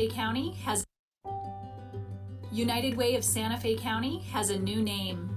County has United Way of Santa Fe County has a new name.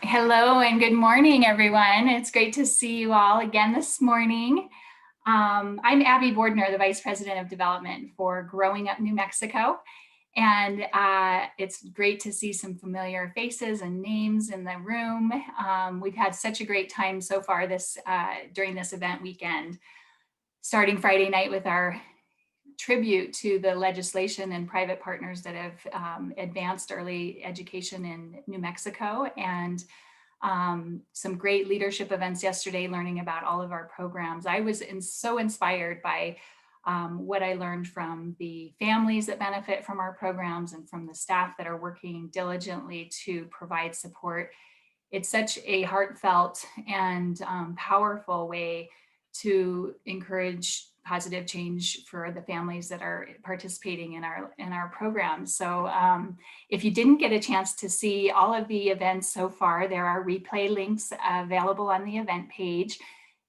Hello and good morning, everyone. It's great to see you all again this morning. I'm Abby Bordner, the Vice President of Development for Growing Up New Mexico. And it's great to see some familiar faces and names in the room. We've had such a great time so far during this event weekend, starting Friday night with our tribute to the legislation and private partners that have advanced early education in New Mexico, and some great leadership events yesterday, learning about all of our programs. I was so inspired by what I learned from the families that benefit from our programs and from the staff that are working diligently to provide support. It's such a heartfelt and powerful way to encourage positive change for the families that are participating in our programs. So if you didn't get a chance to see all of the events so far, there are replay links available on the event page.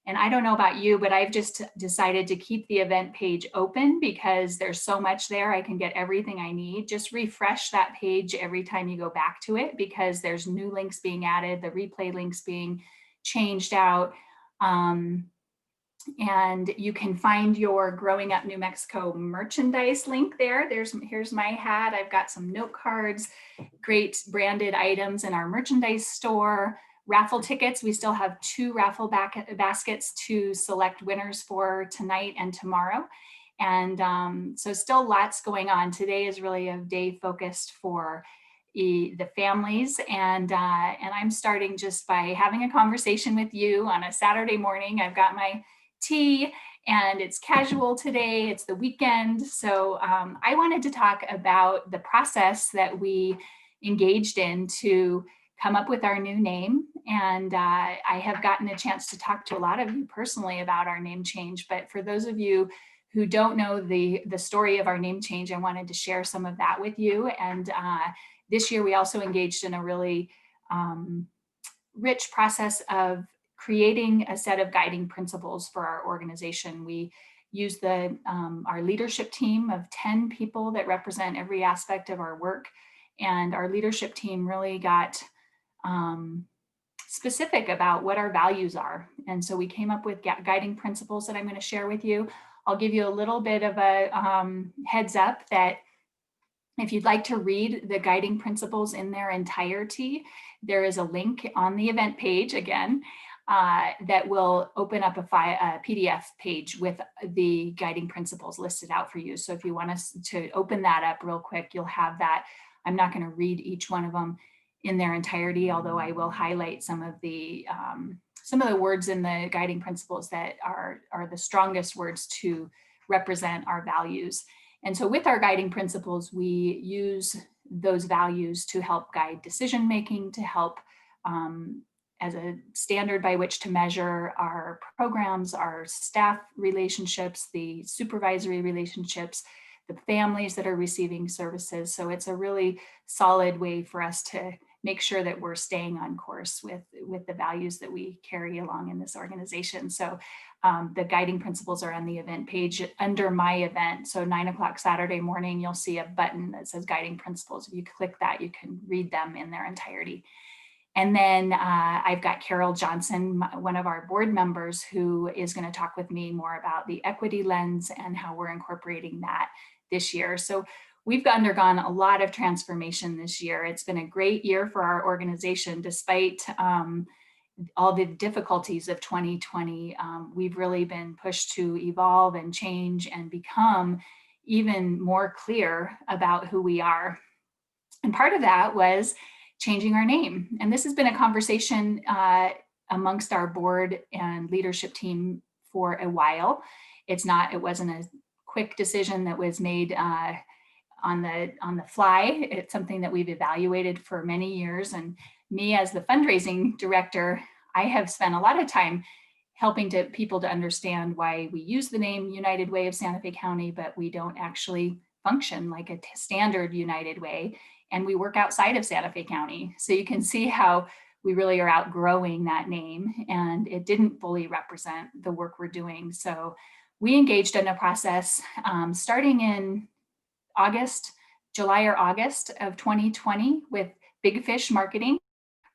And I don't know about you, but I've just decided to keep the event page open because there's so much there. I can get everything I need. Just refresh that page every time you go back to it, because there's new links being added, the replay links being changed out. And you can find your Growing Up New Mexico merchandise link there. Here's my hat. I've got some note cards, great branded items in our merchandise store. Raffle tickets. We still have 2 raffle baskets to select winners for tonight and tomorrow. And so still lots going on. Today is really a day focused for the families, and I'm starting just by having a conversation with you on a Saturday morning. I've got my tea and it's casual today, it's the weekend. So I wanted to talk about the process that we engaged in to come up with our new name. And I have gotten a chance to talk to a lot of you personally about our name change, but for those of you who don't know the story of our name change, I wanted to share some of that with you. And this year we also engaged in a really rich process of creating a set of guiding principles for our organization. We use our leadership team of 10 people that represent every aspect of our work. And our leadership team really got specific about what our values are. And so we came up with guiding principles that I'm going to share with you. I'll give you a little bit of a heads up that if you'd like to read the guiding principles in their entirety, there is a link on the event page again that will open up a PDF page with the guiding principles listed out for you. So if you want us to open that up real quick, you'll have that. I'm not going to read each one of them in their entirety, although I will highlight some of the words in the guiding principles that are the strongest words to represent our values. And so with our guiding principles, we use those values to help guide decision making, to help as a standard by which to measure our programs, our staff relationships, the supervisory relationships, the families that are receiving services. So it's a really solid way for us to make sure that we're staying on course with the values that we carry along in this organization. So the guiding principles are on the event page under my event. So 9 o'clock Saturday morning, you'll see a button that says guiding principles. If you click that, you can read them in their entirety. And then I've got Carol Johnson, one of our board members, who is going to talk with me more about the equity lens and how we're incorporating that this year. So we've undergone a lot of transformation this year. It's been a great year for our organization, despite all the difficulties of 2020. We've really been pushed to evolve and change and become even more clear about who we are. And part of that was changing our name. And this has been a conversation amongst our board and leadership team for a while. It wasn't a quick decision that was made on the fly. It's something that we've evaluated for many years. And me as the fundraising director, I have spent a lot of time helping people to understand why we use the name United Way of Santa Fe County, but we don't actually function like a standard United Way. And we work outside of Santa Fe County. So you can see how we really are outgrowing that name, and it didn't fully represent the work we're doing. So we engaged in a process starting in July or August of 2020 with Big Fish Marketing.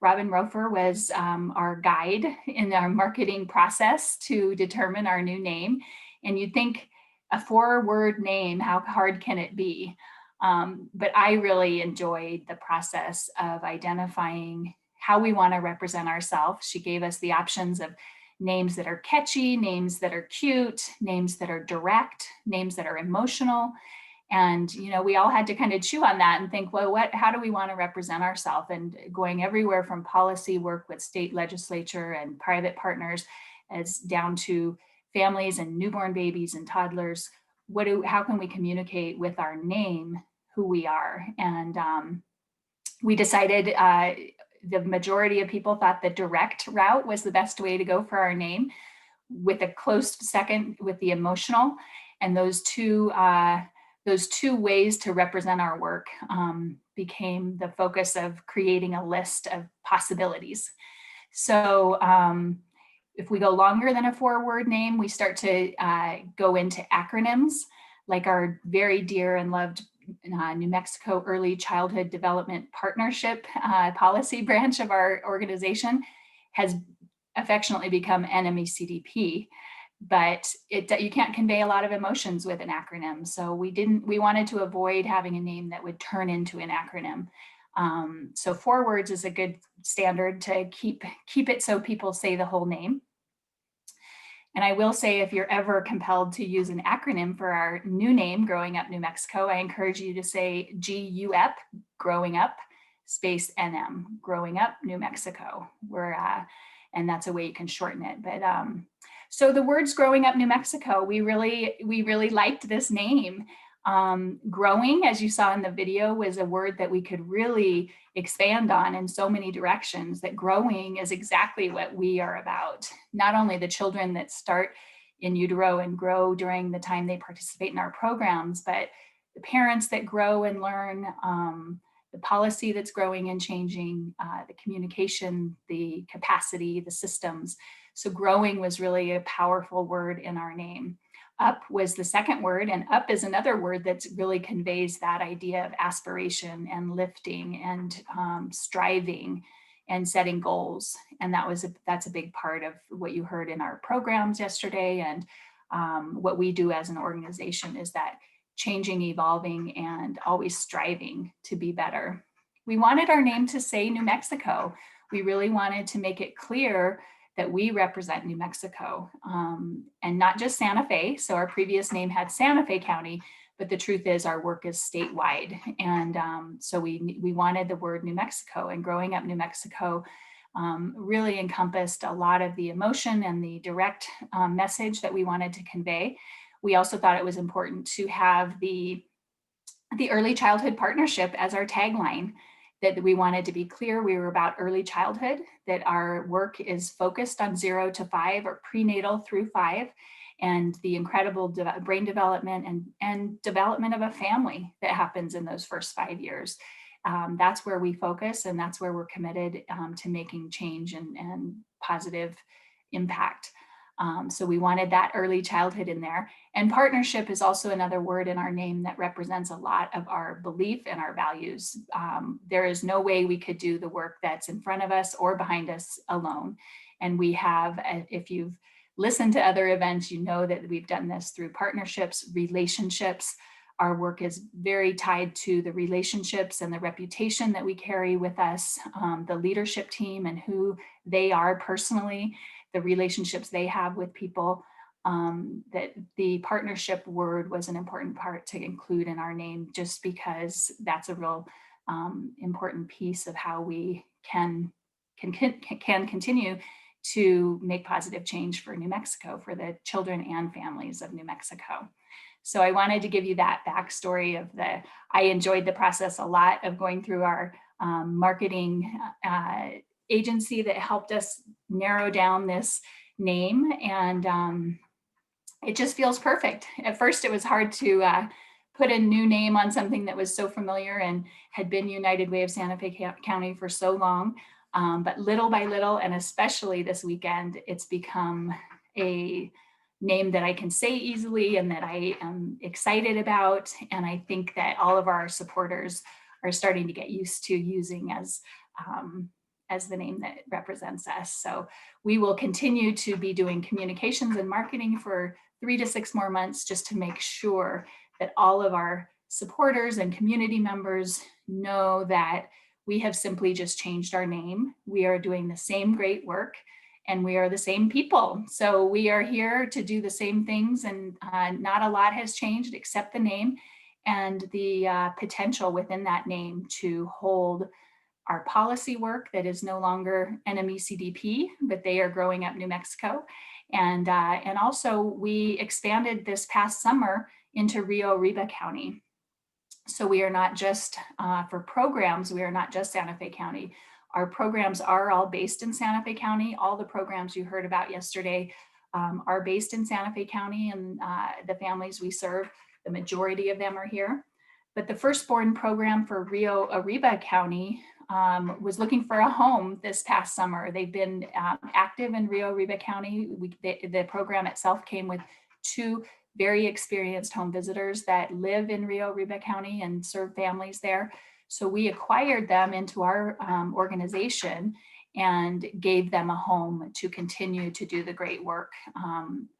Robin Rofer was our guide in our marketing process to determine our new name. And you'd think a 4-word name, how hard can it be? But I really enjoyed the process of identifying how we want to represent ourselves. She gave us the options of names that are catchy, names that are cute, names that are direct, names that are emotional. And, we all had to kind of chew on that and think, well, how do we want to represent ourselves? And going everywhere from policy work with state legislature and private partners as down to families and newborn babies and toddlers. How can we communicate with our name who we are? And we decided the majority of people thought the direct route was the best way to go for our name, with a close second with the emotional. And those two ways to represent our work became the focus of creating a list of possibilities. So if we go longer than a 4-word name, we start to go into acronyms, like our very dear and loved New Mexico Early Childhood Development Partnership policy branch of our organization has affectionately become NMECDP. But you can't convey a lot of emotions with an acronym. So we wanted to avoid having a name that would turn into an acronym. So 4 words is a good standard to keep it so people say the whole name. And I will say, if you're ever compelled to use an acronym for our new name, Growing Up New Mexico, I encourage you to say GUP, Growing Up, space NM, Growing Up New Mexico. And that's a way you can shorten it. But so the words Growing Up New Mexico, we really liked this name. Growing, as you saw in the video, was a word that we could really expand on in so many directions. That growing is exactly what we are about. Not only the children that start in utero and grow during the time they participate in our programs, but the parents that grow and learn, the policy that's growing and changing, the communication, the capacity, the systems. So growing was really a powerful word in our name. Up was the second word, and up is another word that really conveys that idea of aspiration and lifting and striving and setting goals. And that's a big part of what you heard in our programs yesterday. And what we do as an organization is that changing, evolving, and always striving to be better. We wanted our name to say New Mexico. We really wanted to make it clear that we represent New Mexico, and not just Santa Fe. So our previous name had Santa Fe County, but the truth is our work is statewide. And so we wanted the word New Mexico, and Growing Up New Mexico really encompassed a lot of the emotion and the direct message that we wanted to convey. We also thought it was important to have the Early Childhood Partnership as our tagline, that we wanted to be clear we were about early childhood, that our work is focused on 0 to 5 or prenatal through 5, and the incredible brain development and development of a family that happens in those first 5 years. that's where we focus, and that's where we're committed to making change and positive impact. So we wanted that early childhood in there. And partnership is also another word in our name that represents a lot of our belief and our values. There is no way we could do the work that's in front of us or behind us alone. And we have, if you've listened to other events, you know that we've done this through partnerships, relationships. Our work is very tied to the relationships and the reputation that we carry with us, the leadership team and who they are personally, the relationships they have with people. That the partnership word was an important part to include in our name, just because that's a real important piece of how we can continue to make positive change for New Mexico, for the children and families of New Mexico. So I wanted to give you that backstory of I enjoyed the process a lot of going through our marketing agency that helped us narrow down this name, and it just feels perfect. At first it was hard to put a new name on something that was so familiar and had been United Way of Santa Fe County for so long. But little by little, and especially this weekend, it's become a name that I can say easily and that I am excited about. And I think that all of our supporters are starting to get used to using as the name that represents us. So we will continue to be doing communications and marketing for 3 to 6 more months, just to make sure that all of our supporters and community members know that we have simply just changed our name. We are doing the same great work, and we are the same people. So we are here to do the same things, and not a lot has changed except the name and the potential within that name to hold our policy work that is no longer NMECDP, but they are Growing Up New Mexico. And also we expanded this past summer into Rio Arriba County. So we are not just, for programs, we are not just Santa Fe County. Our programs are all based in Santa Fe County. All the programs you heard about yesterday are based in Santa Fe County, and the families we serve, the majority of them are here. But the Firstborn program for Rio Arriba County was looking for a home this past summer. They've been active in Rio Arriba County. The program itself came with 2 very experienced home visitors that live in Rio Arriba County and serve families there. So we acquired them into our organization and gave them a home to continue to do the great work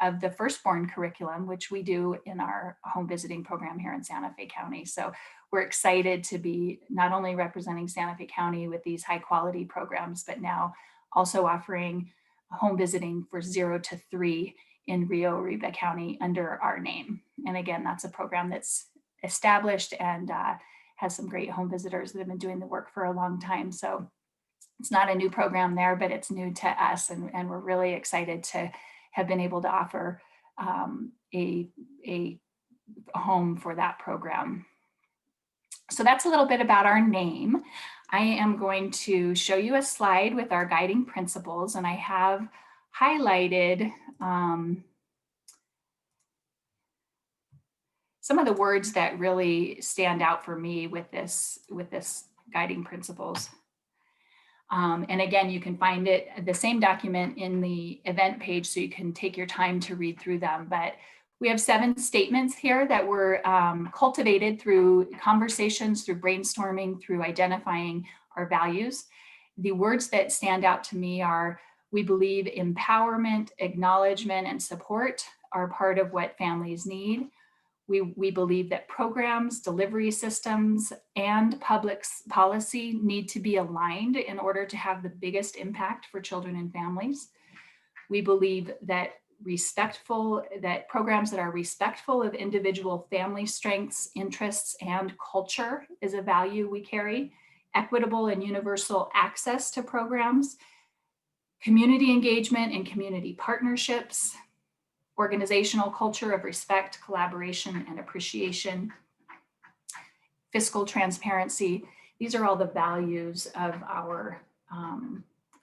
of the Firstborn curriculum, which we do in our home visiting program here in Santa Fe County. So we're excited to be not only representing Santa Fe County with these high quality programs, but now also offering home visiting for 0 to 3 in Rio Arriba County under our name. And again, that's a program that's established and has some great home visitors that have been doing the work for a long time. So it's not a new program there, but it's new to us. And we're really excited to have been able to offer a home for that program. So that's a little bit about our name. I am going to show you a slide with our guiding principles, and I have highlighted some of the words that really stand out for me with this guiding principles. And again, you can find the same document in the event page, so you can take your time to read through them. But we have 7 statements here that were cultivated through conversations, through brainstorming, through identifying our values. The words that stand out to me are: we believe empowerment, acknowledgement, and support are part of what families need. We believe that programs, delivery systems, and public policy need to be aligned in order to have the biggest impact for children and families. We believe that programs that are respectful of individual family strengths, interests, and culture is a value we carry. Equitable and universal access to programs, community engagement and community partnerships, organizational culture of respect, collaboration, and appreciation, fiscal transparency. These are all the values of our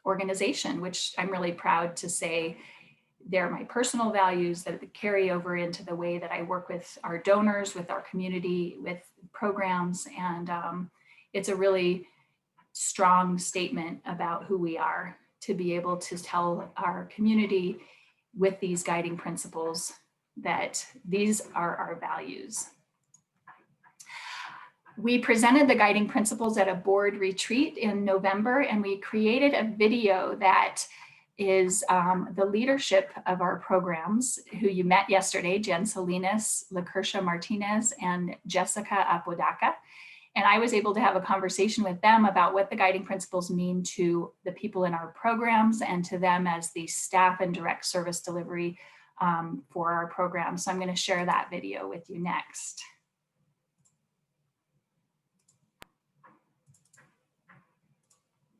organization, which I'm really proud to say they're my personal values that carry over into the way that I work with our donors, with our community, with programs. And it's a really strong statement about who we are to be able to tell our community with these guiding principles that these are our values. We presented the guiding principles at a board retreat in November, and we created a video that is the leadership of our programs, who you met yesterday, Jen Salinas, LaKersha Martinez, and Jessica Apodaca. And I was able to have a conversation with them about what the guiding principles mean to the people in our programs and to them as the staff and direct service delivery for our program. So I'm going to share that video with you next.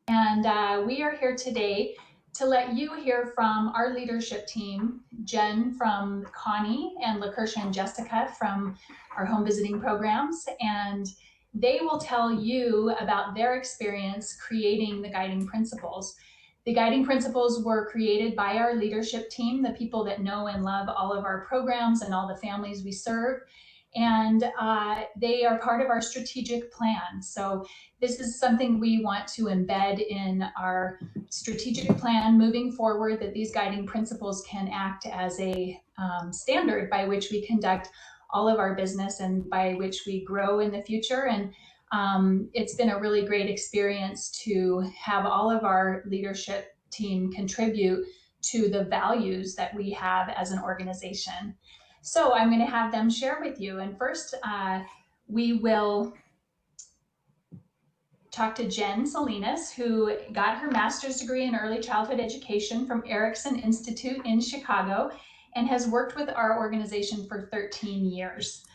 And we are here today to let you hear from our leadership team, Jen from Connie and LaKersha and Jessica from our home visiting programs. And they will tell you about their experience creating the guiding principles. The guiding principles were created by our leadership team, the people that know and love all of our programs and all the families we serve. And they are part of our strategic plan. So this is something we want to embed in our strategic plan moving forward, that these guiding principles can act as a standard by which we conduct all of our business and by which we grow in the future. And it's been a really great experience to have all of our leadership team contribute to the values that we have as an organization. So I'm going to have them share with you. And first, we will talk to Jen Salinas, who got her master's degree in early childhood education from Erickson Institute in Chicago and has worked with our organization for 13 years.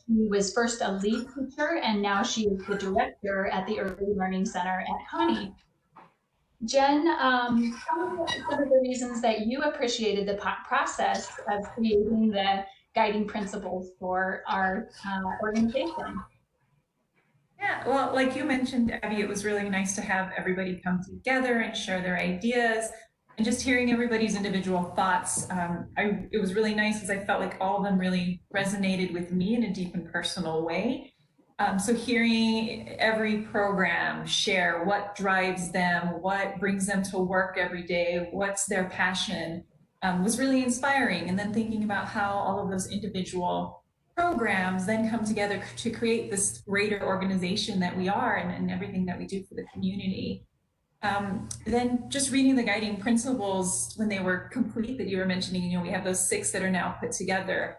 She was first a lead teacher, and now she is the director at the Early Learning Center at Connie. Jen, tell me some of the reasons that you appreciated the process of creating the guiding principles for our organization. Yeah, well, like you mentioned, Abby, it was really nice to have everybody come together and share their ideas, and just hearing everybody's individual thoughts. It was really nice because I felt like all of them really resonated with me in a deep and personal way. So hearing every program share what drives them, what brings them to work every day, what's their passion, was really inspiring. And then thinking about how all of those individual programs then come together to create this greater organization that we are, and everything that we do for the community. Then just reading the guiding principles when they were complete that you were mentioning, we have those 6 that are now put together.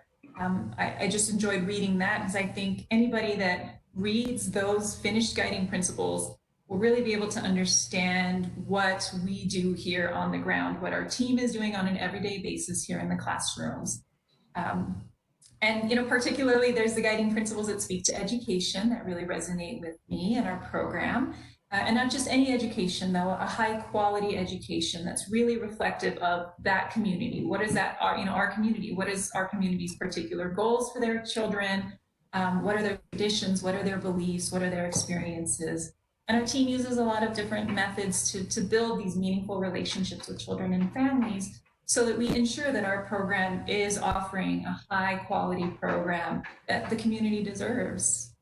I just enjoyed reading that because I think anybody that reads those finished guiding principles will really be able to understand what we do here on the ground, what our team is doing on an everyday basis here in the classrooms. And particularly there's the guiding principles that speak to education that really resonate with me and our program. And not just any education, though, a high quality education that's really reflective of that community. What is that, our community? What is our community's particular goals for their children? What are their traditions? What are their beliefs? What are their experiences? And our team uses a lot of different methods to build these meaningful relationships with children and families, so that we ensure that our program is offering a high quality program that the community deserves.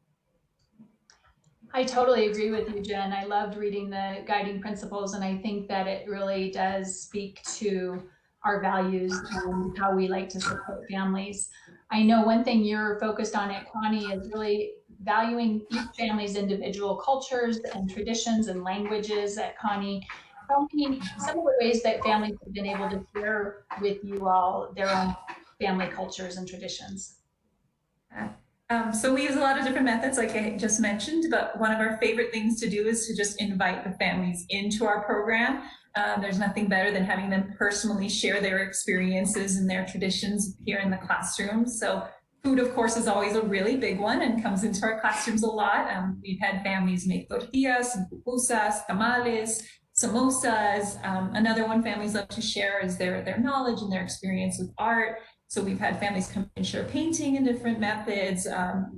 I totally agree with you, Jen. I loved reading the guiding principles, and I think that it really does speak to our values and how we like to support families. I know one thing you're focused on at Connie is really valuing each family's individual cultures and traditions and languages at Connie. Tell me some of the ways that families have been able to share with you all their own family cultures and traditions. So we use a lot of different methods, like I just mentioned, but one of our favorite things to do is to just invite the families into our program. There's nothing better than having them personally share their experiences and their traditions here in the classroom. So food, of course, is always a really big one and comes into our classrooms a lot. We've had families make tortillas, pupusas, tamales, samosas. Another one families love to share is their knowledge and their experience with art. So we've had families come and share painting in different methods,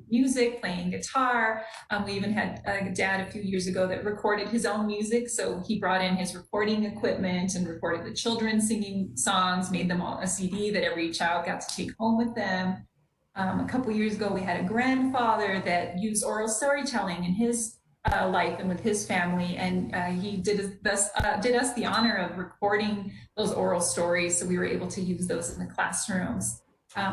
music, playing guitar. We even had a dad a few years ago that recorded his own music. So he brought in his recording equipment and recorded the children singing songs, made them all a CD that every child got to take home with them. A couple years ago, we had a grandfather that used oral storytelling in his life and with his family. And he did us the honor of recording those oral stories, so we were able to use those in the classrooms.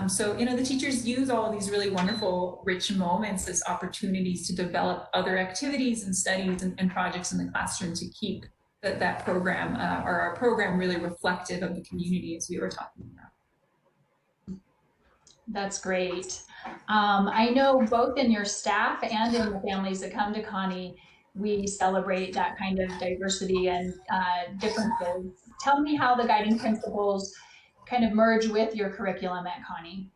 So, you know, the teachers use all of these really wonderful, rich moments as opportunities to develop other activities and studies and projects in the classroom to keep that program or our program really reflective of the community, as we were talking about. That's great. I know both in your staff and in the families that come to Connie, we celebrate that kind of diversity and differences. Tell me how the guiding principles kind of merge with your curriculum at Connie.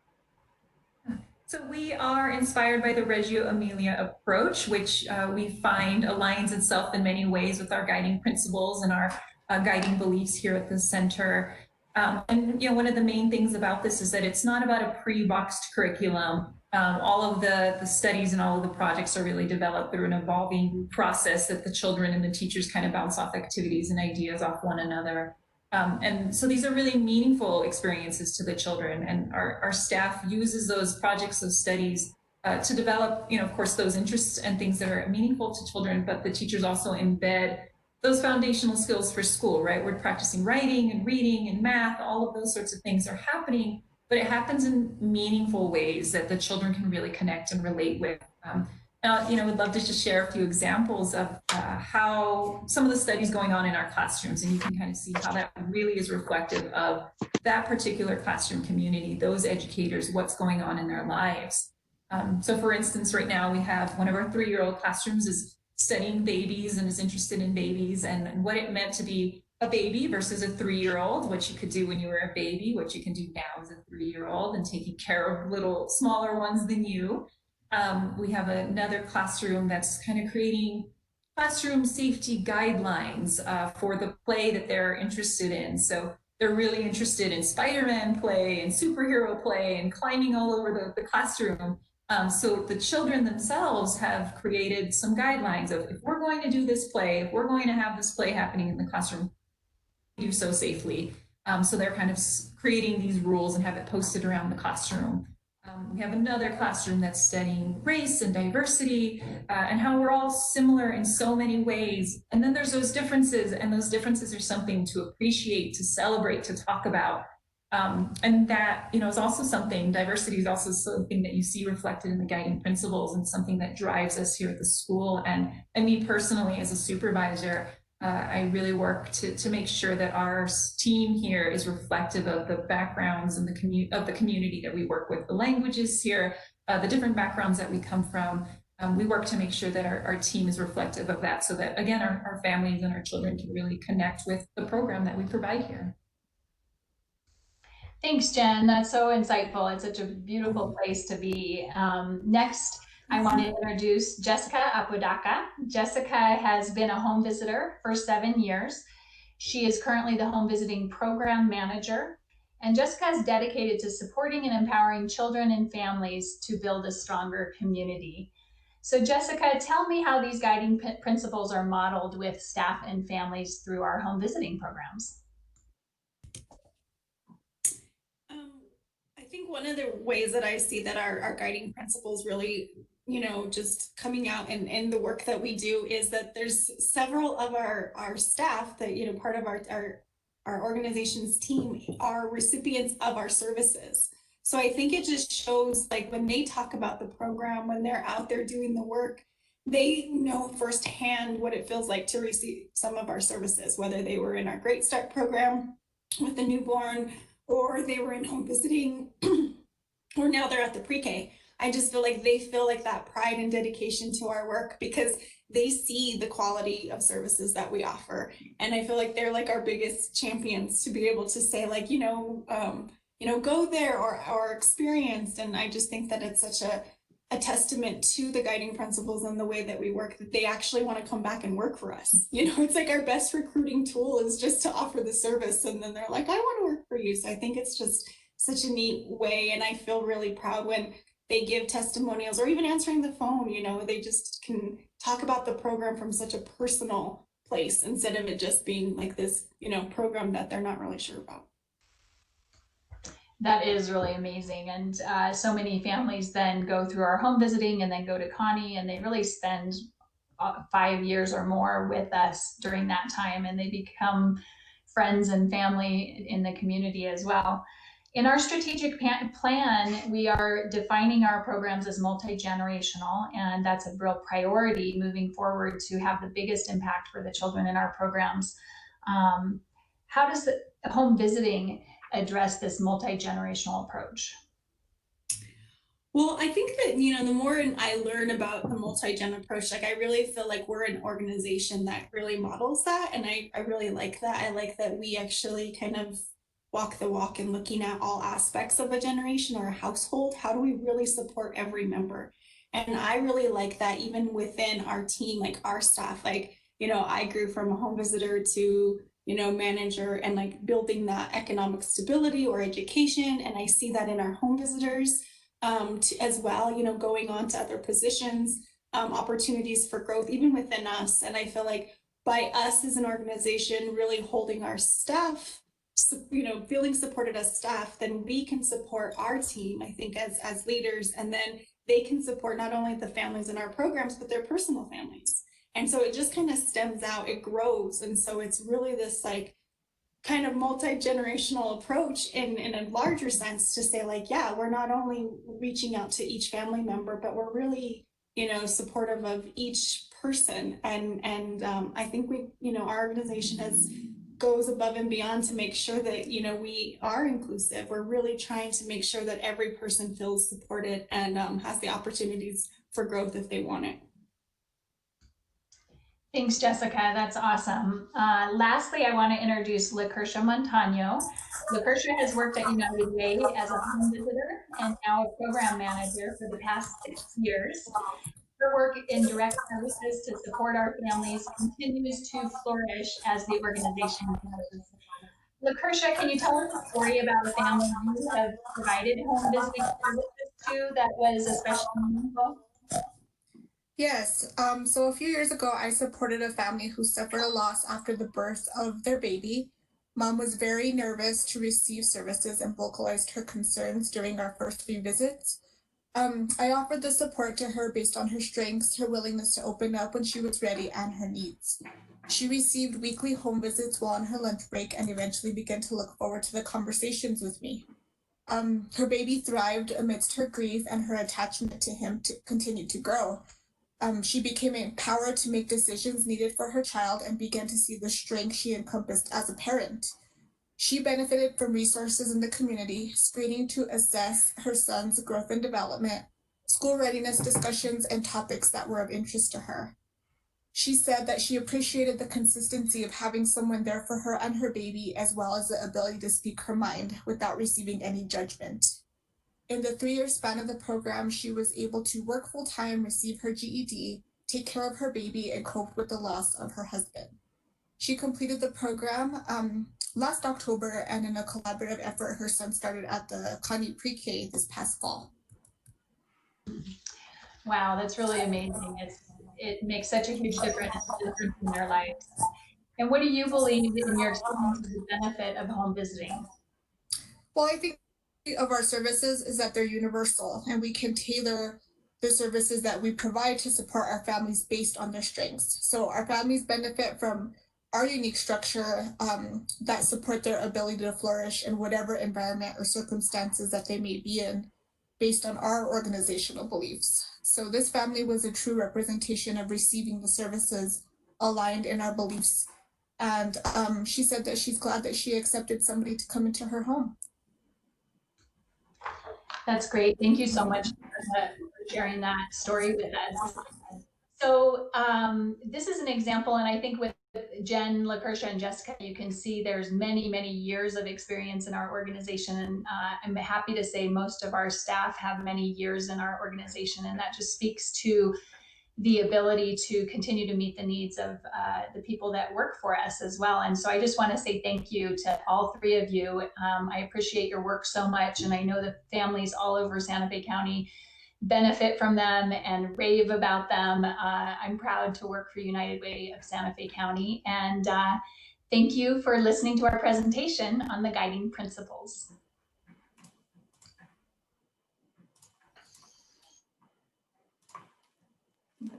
So we are inspired by the Reggio Emilia approach, which we find aligns itself in many ways with our guiding principles and our guiding beliefs here at the center. And you know, one of the main things about this is that it's not about a pre-boxed curriculum. All of the studies and all of the projects are really developed through an evolving process that the children and the teachers kind of bounce off activities and ideas off one another. And so these are really meaningful experiences to the children, and our staff uses those projects, those studies to develop, you know, of course, those interests and things that are meaningful to children, but the teachers also embed those foundational skills for school, right? We're practicing writing and reading and math, all of those sorts of things are happening, but it happens in meaningful ways that the children can really connect and relate with. You know, we'd love to just share a few examples of how some of the studies going on in our classrooms, and you can kind of see how that really is reflective of that particular classroom community, those educators, what's going on in their lives. So for instance, right now we have one of our 3-year-old classrooms is studying babies and is interested in babies and what it meant to be a baby versus a 3-year-old, what you could do when you were a baby, what you can do now as a 3-year-old, and taking care of little smaller ones than you. We have another classroom that's kind of creating classroom safety guidelines for the play that they're interested in. So they're really interested in Spider-Man play and superhero play and climbing all over the classroom. So the children themselves have created some guidelines of, if we're going to do this play, if we're going to have this play happening in the classroom, do so safely. So they're kind of creating these rules and have it posted around the classroom. We have another classroom that's studying race and diversity and how we're all similar in so many ways. And then there's those differences, and those differences are something to appreciate, to celebrate, to talk about. And that, you know, is also something, diversity is also something that you see reflected in the guiding principles and something that drives us here at the school. And me personally, as a supervisor, I really work to make sure that our team here is reflective of the backgrounds and the community that we work with, the languages here, the different backgrounds that we come from. We work to make sure that our team is reflective of that, so that, again, our families and our children can really connect with the program that we provide here. Thanks, Jen. That's so insightful. It's such a beautiful place to be. Next, I want to introduce Jessica Apodaca. Jessica has been a home visitor for 7 years. She is currently the home visiting program manager, and Jessica is dedicated to supporting and empowering children and families to build a stronger community. So Jessica, tell me how these guiding principles are modeled with staff and families through our home visiting programs. I think one of the ways that I see that our guiding principles really, you know, just coming out in the work that we do is that there's several of our staff that, you know, part of our organization's team are recipients of our services. So I think it just shows, like, when they talk about the program, when they're out there doing the work, they know firsthand what it feels like to receive some of our services, whether they were in our Great Start program with the newborn, or they were in home visiting, or now they're at the pre-K. I just feel like they feel like that pride and dedication to our work because they see the quality of services that we offer. And I feel like they're like our biggest champions to be able to say, like, go there or experienced. And I just think that it's such a testament to the guiding principles and the way that we work, that they actually want to come back and work for us. You know, it's like our best recruiting tool is just to offer the service, and then they're like, I want to work for you. So I think it's just such a neat way, and I feel really proud when they give testimonials or even answering the phone. You know, they just can talk about the program from such a personal place instead of it just being like this, you know, program that they're not really sure about. That is really amazing. And so many families then go through our home visiting and then go to Connie, and they really spend 5 years or more with us during that time, and they become friends and family in the community as well. In our strategic plan, we are defining our programs as multi-generational, and that's a real priority moving forward to have the biggest impact for the children in our programs. How does the home visiting address this multi-generational approach? Well, I think that, the more I learn about the multi-gen approach, like I really feel like we're an organization that really models that. And I really like that. I like that we actually kind of walk the walk in looking at all aspects of a generation or a household. How do we really support every member? And I really like that even within our team, like our staff, like, I grew from a home visitor to, manager, and like building that economic stability or education. And I see that in our home visitors as well, going on to other positions, opportunities for growth, even within us. And I feel like by us as an organization really holding our staff, feeling supported as staff, then we can support our team, I think, as leaders, and then they can support not only the families in our programs, but their personal families. And so it just kind of stems out, it grows. And so it's really this like kind of multi-generational approach in a larger sense to say like, yeah, we're not only reaching out to each family member, but we're really, supportive of each person. And I think our organization goes above and beyond to make sure that, we are inclusive. We're really trying to make sure that every person feels supported and has the opportunities for growth if they want it. Thanks, Jessica. That's awesome. Lastly, I want to introduce Lucretia Montano. Lucretia has worked at United Way as a home visitor and now a program manager for the past 6 years. Her work in direct services to support our families continues to flourish as the organization grows. Lucretia, can you tell us a story about a family you have provided home visiting services to that was especially meaningful? Yes. So a few years ago, I supported a family who suffered a loss after the birth of their baby. Mom was very nervous to receive services and vocalized her concerns during our first few visits. I offered the support to her based on her strengths, her willingness to open up when she was ready, and her needs. She received weekly home visits while on her lunch break and eventually began to look forward to the conversations with me. Her baby thrived amidst her grief, and her attachment to him continued to grow. She became empowered to make decisions needed for her child and began to see the strength she encompassed as a parent. She benefited from resources in the community, screening to assess her son's growth and development, school readiness discussions, and topics that were of interest to her. She said that she appreciated the consistency of having someone there for her and her baby, as well as the ability to speak her mind without receiving any judgment. In the 3-year span of the program, she was able to work full-time, receive her GED, take care of her baby, and cope with the loss of her husband. She completed the program last October, and in a collaborative effort, her son started at the Connie Pre-K this past fall. Wow, that's really amazing. It makes such a huge difference in their lives. And what do you believe in your experience is the benefit of home visiting? Well, I think of our services is that they're universal, and we can tailor the services that we provide to support our families based on their strengths. So our families benefit from our unique structure that support their ability to flourish in whatever environment or circumstances that they may be in based on our organizational beliefs. So this family was a true representation of receiving the services aligned in our beliefs. And she said that she's glad that she accepted somebody to come into her home. That's great. Thank you so much for sharing that story with us. So this is an example, and I think with Jen, Lucretia, and Jessica, you can see there's many, many years of experience in our organization. And I'm happy to say most of our staff have many years in our organization, and that just speaks to the ability to continue to meet the needs of the people that work for us as well. And so I just want to say thank you to all 3 of you. I appreciate your work so much, and I know that families all over Santa Fe County benefit from them and rave about them. I'm proud to work for United Way of Santa Fe County, and thank you for listening to our presentation on the guiding principles.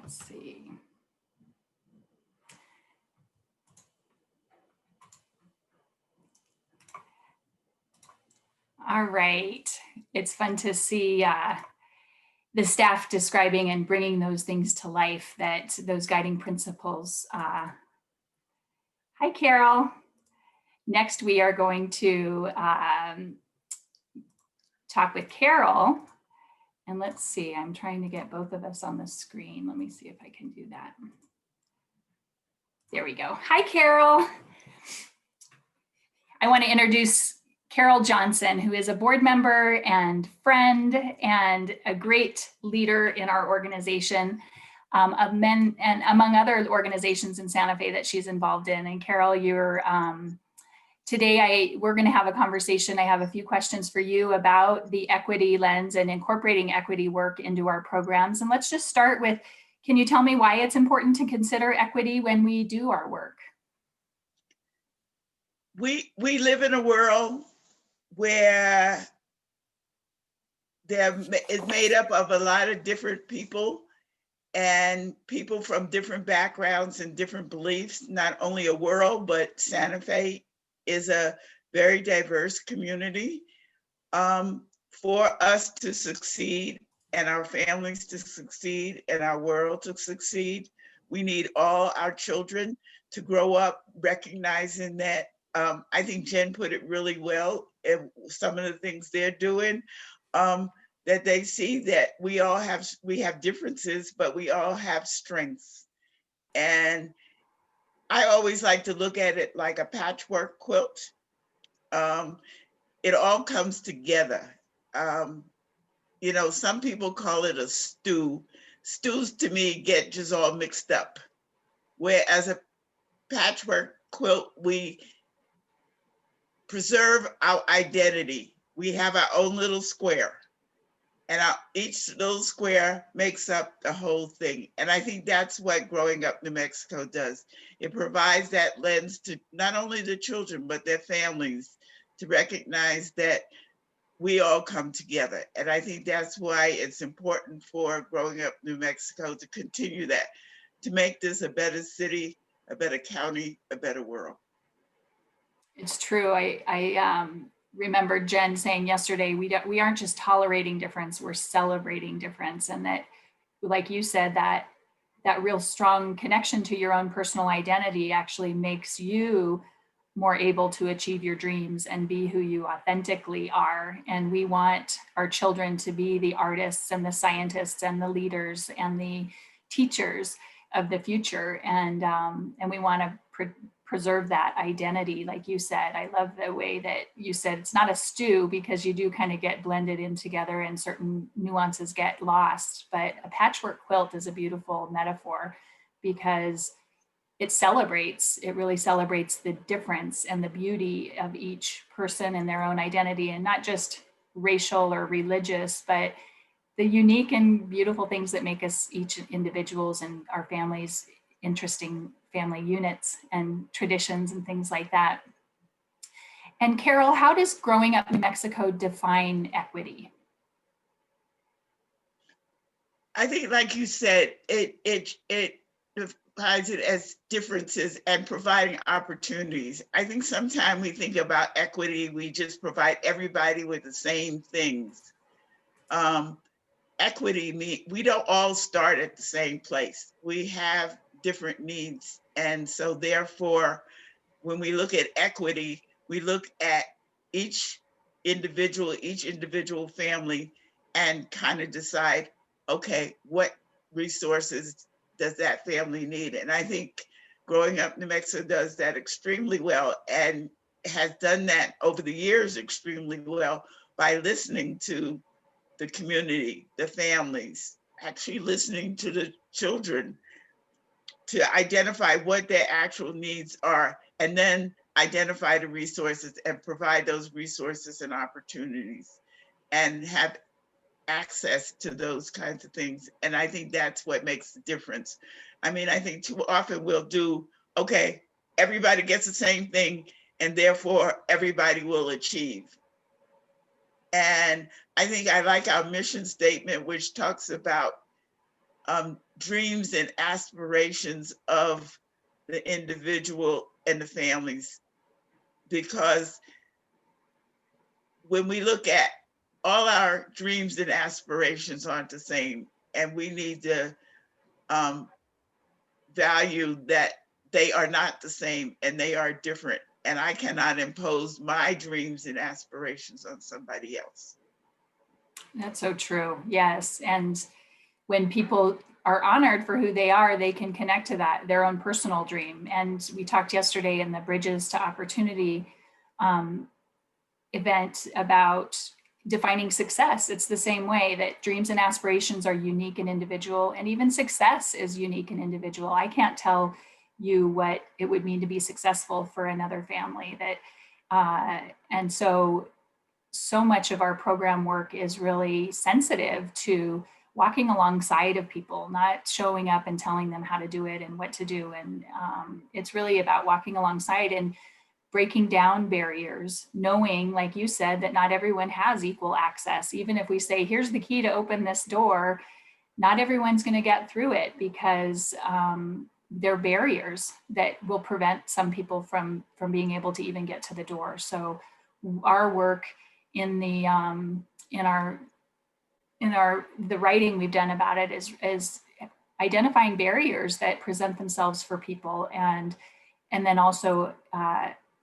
Let's see. All right. It's fun to see the staff describing and bringing those things to life, that those guiding principles. Hi, Carol. Next, we are going to talk with Carol. And let's see, I'm trying to get both of us on the screen. Let me see if I can do that. There we go. Hi, Carol. I want to introduce Carol Johnson, who is a board member and friend and a great leader in our organization of men, and among other organizations in Santa Fe that she's involved in. And Carol, you're today we're going to have a conversation. I have a few questions for you about the equity lens and incorporating equity work into our programs. And let's just start with, can you tell me why it's important to consider equity when we do our work? We live in a world where it's made up of a lot of different people, and people from different backgrounds and different beliefs. Not only a world, but Santa Fe is a very diverse community. For us to succeed and our families to succeed and our world to succeed, we need all our children to grow up recognizing that. I think Jen put it really well in some of the things they're doing, that they see that we have differences, but we all have strengths. And I always like to look at it like a patchwork quilt. It all comes together. You know, some people call it a stew. Stews to me get just all mixed up. Whereas a patchwork quilt, we preserve our identity. We have our own little square, and each little square makes up the whole thing. And I think that's what Growing Up New Mexico does. It provides that lens to not only the children, but their families, to recognize that we all come together. And I think that's why it's important for Growing Up New Mexico to continue that, to make this a better city, a better county, a better world. It's true. I remember Jen saying yesterday, we aren't just tolerating difference, we're celebrating difference. And that, like you said, that real strong connection to your own personal identity actually makes you more able to achieve your dreams and be who you authentically are. And we want our children to be the artists and the scientists and the leaders and the teachers of the future. And we want to preserve that identity. Like you said, I love the way that you said it's not a stew, because you do kind of get blended in together and certain nuances get lost. But a patchwork quilt is a beautiful metaphor, because it really celebrates the difference and the beauty of each person and their own identity, and not just racial or religious, but the unique and beautiful things that make us each individuals and our families interesting family units and traditions and things like that. And Carol, how does Growing Up New Mexico define equity? I think, like you said, it defines it as differences and providing opportunities. I think sometimes we think about equity, we just provide everybody with the same things. Equity, we don't all start at the same place. We have different needs. And so therefore, when we look at equity, we look at each individual family and kind of decide, okay, what resources does that family need? And I think Growing Up New Mexico does that extremely well, and has done that over the years extremely well by listening to the community, the families, actually listening to the children to identify what their actual needs are, and then identify the resources and provide those resources and opportunities and have access to those kinds of things. And I think that's what makes the difference. I mean, I think too often we'll do, okay, everybody gets the same thing, and therefore everybody will achieve. And I think I like our mission statement, which talks about dreams and aspirations of the individual and the families, because when we look at all our dreams and aspirations aren't the same, and we need to value that they are not the same and they are different. And I cannot impose my dreams and aspirations on somebody else. That's so true. Yes. And when people are honored for who they are, they can connect to that, their own personal dream. And we talked yesterday in the Bridges to Opportunity event about defining success. It's the same way that dreams and aspirations are unique and individual, and even success is unique and individual. I can't tell you what it would mean to be successful for another family. And so much of our program work is really sensitive to walking alongside of people, not showing up and telling them how to do it and what to do. And it's really about walking alongside and breaking down barriers, knowing, like you said, that not everyone has equal access. Even if we say, here's the key to open this door, not everyone's going to get through it because there are barriers that will prevent some people from being able to even get to the door. So our work in the the writing we've done about it is identifying barriers that present themselves for people, and then also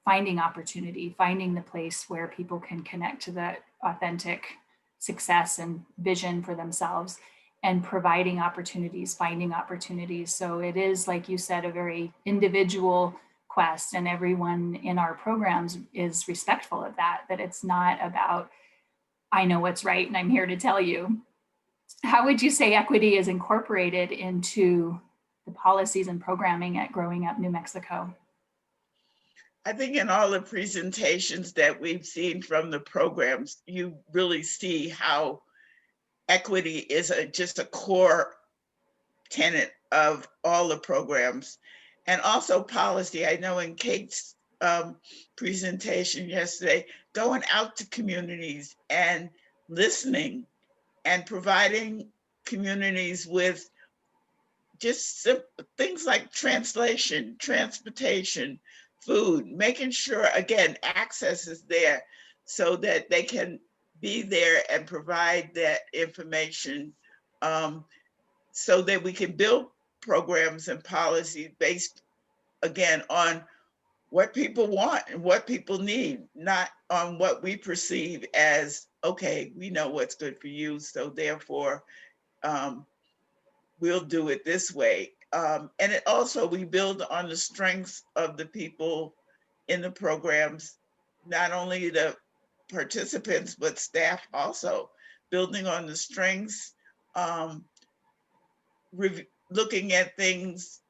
finding opportunity, finding the place where people can connect to the authentic success and vision for themselves, and providing opportunities, finding opportunities. So it is, like you said, a very individual quest, and everyone in our programs is respectful of that it's not about, I know what's right and I'm here to tell you. How would you say equity is incorporated into the policies and programming at Growing Up New Mexico? I think in all the presentations that we've seen from the programs, you really see how equity is just a core tenet of all the programs, and also policy. I know in Kate's presentation yesterday, going out to communities and listening and providing communities with just things like translation, transportation, food, making sure, again, access is there so that they can be there and provide that information, so that we can build programs and policies based, again, on what people want and what people need, not on what we perceive as, okay, we know what's good for you, so therefore we'll do it this way. And it also, we build on the strengths of the people in the programs, not only the participants, but staff also, building on the strengths, looking at things,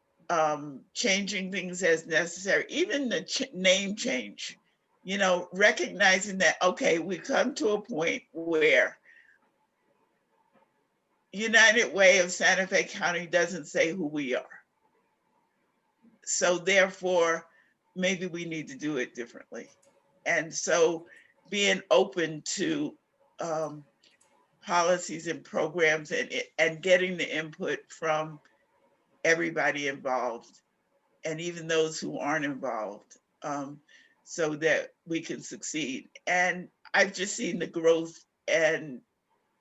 changing things as necessary, even the name change, recognizing that, okay, we come to a point where United Way of Santa Fe County doesn't say who we are. So therefore, maybe we need to do it differently. And so being open to policies and programs and getting the input from everybody involved, and even those who aren't involved, so that we can succeed. And I've just seen the growth, and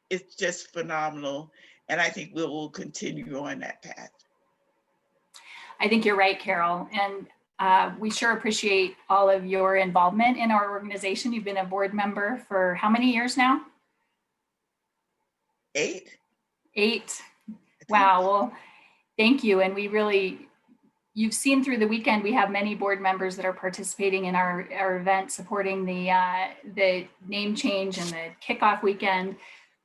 it's just phenomenal. And I think we will continue on that path. I think you're right, Carol. And we sure appreciate all of your involvement in our organization. You've been a board member for how many years now? 8. 8. Wow. Well, thank you. And you've seen through the weekend, we have many board members that are participating in our event, supporting the name change and the kickoff weekend.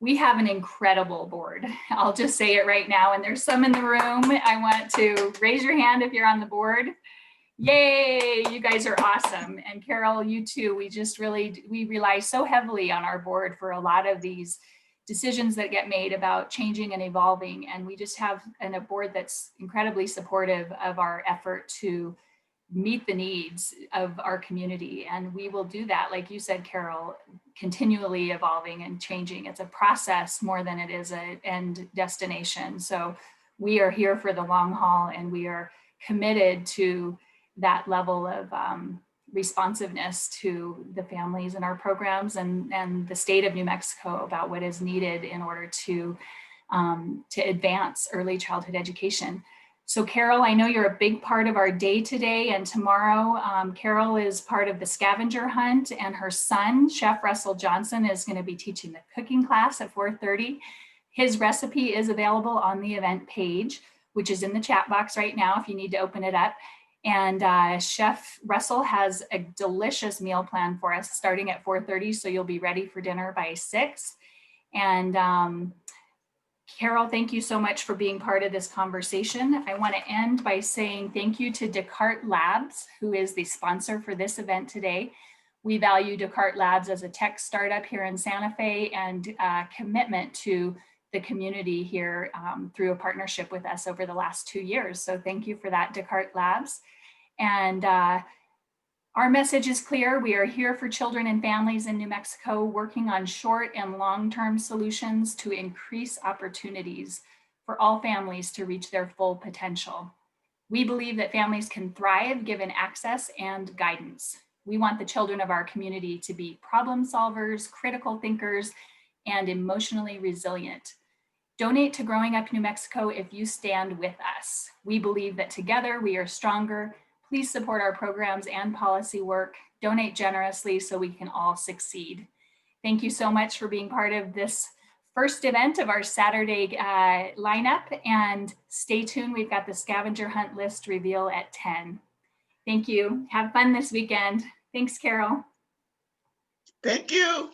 We have an incredible board. I'll just say it right now. And there's some in the room. I want to raise your hand if you're on the board. Yay, you guys are awesome. And Carol, you too. We rely so heavily on our board for a lot of these decisions that get made about changing and evolving. And we just have a board that's incredibly supportive of our effort to meet the needs of our community. And we will do that, like you said, Carol, continually evolving and changing. It's a process more than it is an end destination. So we are here for the long haul, and we are committed to that level of responsiveness to the families in our programs and the state of New Mexico about what is needed in order to advance early childhood education. So Carol, I know you're a big part of our day today and tomorrow. Carol is part of the scavenger hunt, and her son, Chef Russell Johnson, is going to be teaching the cooking class at 4:30. His recipe is available on the event page, which is in the chat box right now if you need to open it up. And Chef Russell has a delicious meal plan for us starting at 4:30, so you'll be ready for dinner by 6. And Carol, thank you so much for being part of this conversation. I want to end by saying thank you to Descartes Labs, who is the sponsor for this event today. We value Descartes Labs as a tech startup here in Santa Fe and commitment to the community here through a partnership with us over the last 2 years. So thank you for that, Descartes Labs. And our message is clear. We are here for children and families in New Mexico, working on short and long-term solutions to increase opportunities for all families to reach their full potential. We believe that families can thrive given access and guidance. We want the children of our community to be problem solvers, critical thinkers, and emotionally resilient. Donate to Growing Up New Mexico if you stand with us. We believe that together we are stronger. Please support our programs and policy work. Donate generously so we can all succeed. Thank you so much for being part of this first event of our Saturday lineup, and stay tuned. We've got the scavenger hunt list reveal at 10. Thank you. Have fun this weekend. Thanks, Carol. Thank you.